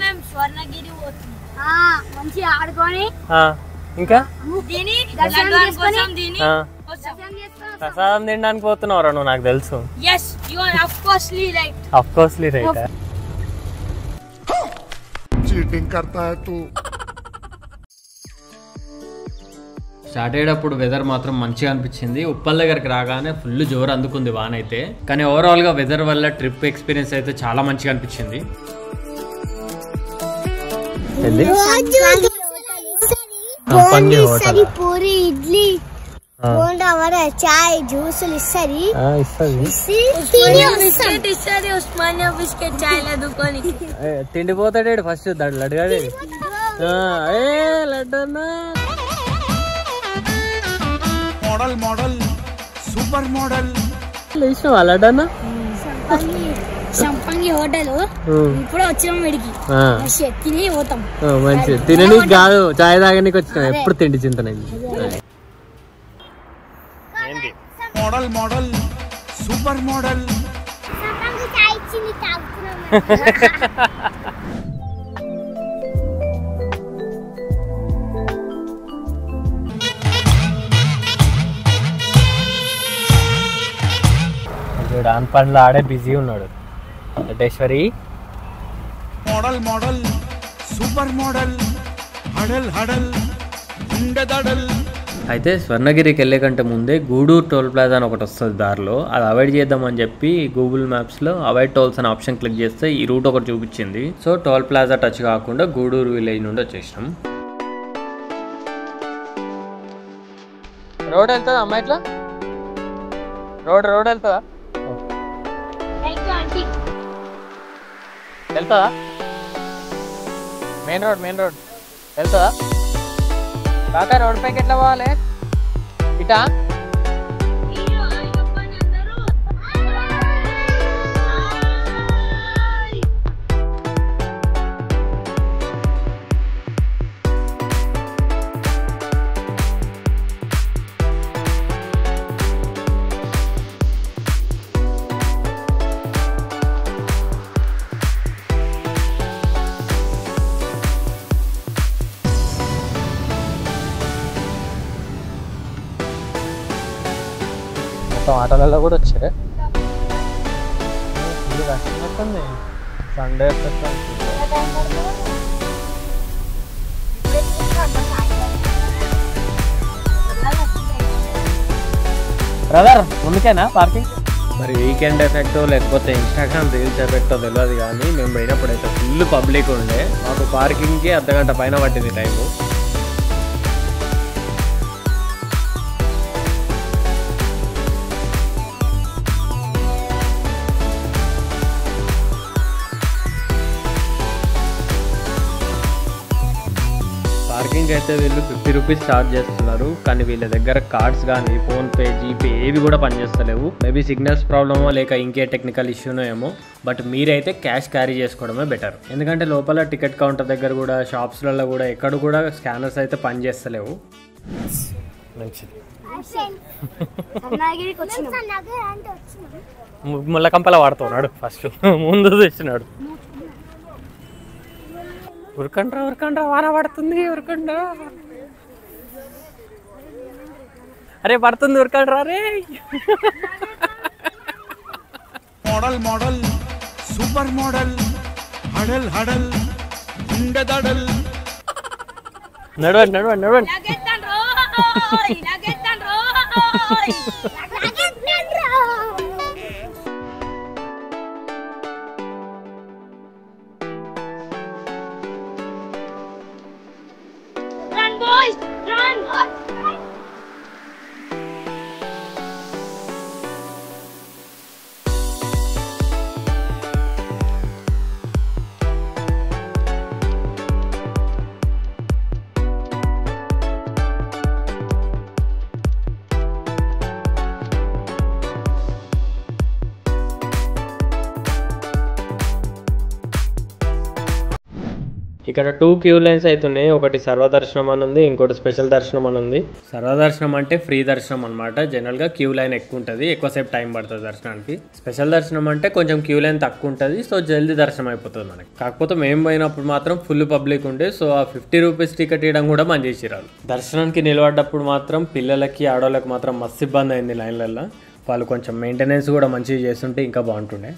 మేము స్వర్ణగిరి పోతున్నాం మంచిగా ఆడుకొని ఇంకా ప్రసాదం తినడానికి పోతున్నావురా నువ్వు నాకు తెలుసు ఆఫ్ కోర్స్లీ రైట్ చీటింగ్ కర్తా హై తూ స్టార్ట్ అయ్యేటప్పుడు వెదర్ మాత్రం మంచిగా అనిపించింది. ఉప్పల్ దగ్గరికి రాగానే ఫుల్ జోరు అందుకుంది వాన అయితే. కానీ ఓవరాల్ గా వెదర్ వల్ల ట్రిప్ ఎక్స్పీరియన్స్ అయితే చాలా మంచిగా అనిపించింది. పూరి ఇడ్లీ చాయ్ జ్యూసులు ఇస్తుంది బిస్కెట్ చాయ్ దుకాణి తిండిపోతాడు ఫస్ట్ లడ్డుగాడే లడ్డన్నా మోడల్ మోడల్ సూపర్ మోడల్ లడ్డన్నా సంపంగి హోటల్ ఇప్పుడు వచ్చినాం వీడికి తిని పోతాం. మంచి తిననీకి కాదు చాయ్ తాగనీకి వచ్చినాం. ఎప్పుడు తిండి చింతన మోడల్ మోడల్ సూపర్ మోడల్ ఆన్ పనులు ఆడే బిజీ ఉన్నాడు Venkateshwari. Model model super model హడల్ హడల్ ఉండదడల్. అయితే స్వర్ణగిరికి వెళ్ళే కంటే ముందే గూడూరు టోల్ ప్లాజా అని ఒకటి వస్తుంది దారిలో. అది అవాయిడ్ చేద్దామని చెప్పి గూగుల్ మ్యాప్స్లో అవాయిడ్ టోల్స్ అనే ఆప్షన్ క్లిక్ చేస్తే ఈ రూట్ ఒకటి చూపించింది. సో టోల్ ప్లాజా టచ్ కాకుండా గూడూరు విలేజ్ నుండి వచ్చేసినాం. రోడ్ వెళ్తుందా అమ్మా? ఇట్లా రోడ్ వెళ్తుందా? వెళ్తుందా? మెయిన్ రోడ్ వెళ్తుందా? కాకా రోడ్ పైకి ఎట్లా పోవాలి? ఇటా ఆటోలలో కూడా వచ్చాయి. సండే బ్రదర్ ముందుకేనా పార్కింగ్? మరి వీకెండ్ ఎఫెక్ట్ లేకపోతే ఇన్స్టాగ్రామ్ రీల్స్ ఎఫెక్టో తెలియదు కానీ మేము పోయినప్పుడు అయితే ఫుల్ పబ్లిక్ ఉండే. మాకు పార్కింగ్కి అర్ధగంట పైన పట్టింది టైము. పార్కింగ్ అయితే వీళ్ళు 50 రూపీస్ ఛార్జ్ చేస్తున్నారు. కానీ వీళ్ళ దగ్గర కార్డ్స్ కానీ ఫోన్పే జీపే ఏవి కూడా పనిచేస్తలేవు. మేబీ సిగ్నల్స్ ప్రాబ్లమో లేక ఇంకే టెక్నికల్ ఇష్యూనో ఏమో. బట్ మీరైతే క్యాష్ క్యారీ చేసుకోవడమే బెటర్. ఎందుకంటే లోపల టికెట్ కౌంటర్ దగ్గర కూడా షాప్స్లలో కూడా ఎక్కడ కూడా స్కానర్స్ అయితే పనిచేస్తలేవు. మంచిది. ముళ్ళకంపల వాడుతున్నాడు ఫస్ట్ ముందు తెచ్చినాడు. ఉరకండ్రా వాన పడుతుంది ఉరకండ్రా. అరే పడుతుంది ఉరకండ్రా రే. మోడల్ మోడల్ సూపర్ మోడల్ హడల్ హడల్ ఉండదడల్. నడవండి ఇక్కడ 2 క్యూ లైన్స్ అవుతున్నాయి. ఒకటి సర్వదర్శనం అని ఉంది, ఇంకోటి స్పెషల్ దర్శనం అని ఉంది. సర్వదర్శనం అంటే ఫ్రీ దర్శనం అనమాట. జనరల్గా క్యూ లైన్ ఎక్కువ ఉంటుంది, ఎక్కువసేపు టైం పడుతుంది దర్శనానికి. స్పెషల్ దర్శనం అంటే కొంచెం క్యూ లైన్ తక్కువ ఉంటుంది, సో జల్దీ దర్శనం అయిపోతుంది మనకి. కాకపోతే మేము పోయినప్పుడు మాత్రం ఫుల్ పబ్లిక్ ఉండే, సో ఆ 50 రూపీస్ టికెట్ ఇవ్వడం కూడా మంచి చేసిరారు. దర్శనానికి నిలబడ్డప్పుడు మాత్రం పిల్లలకి ఆడవాళ్ళకి మాత్రం మస్తు ఇబ్బంది అయింది లైన్లలో. వాళ్ళు కొంచెం మెయింటెనెన్స్ కూడా మంచిగా చేస్తుంటే ఇంకా బాగుంటుండే.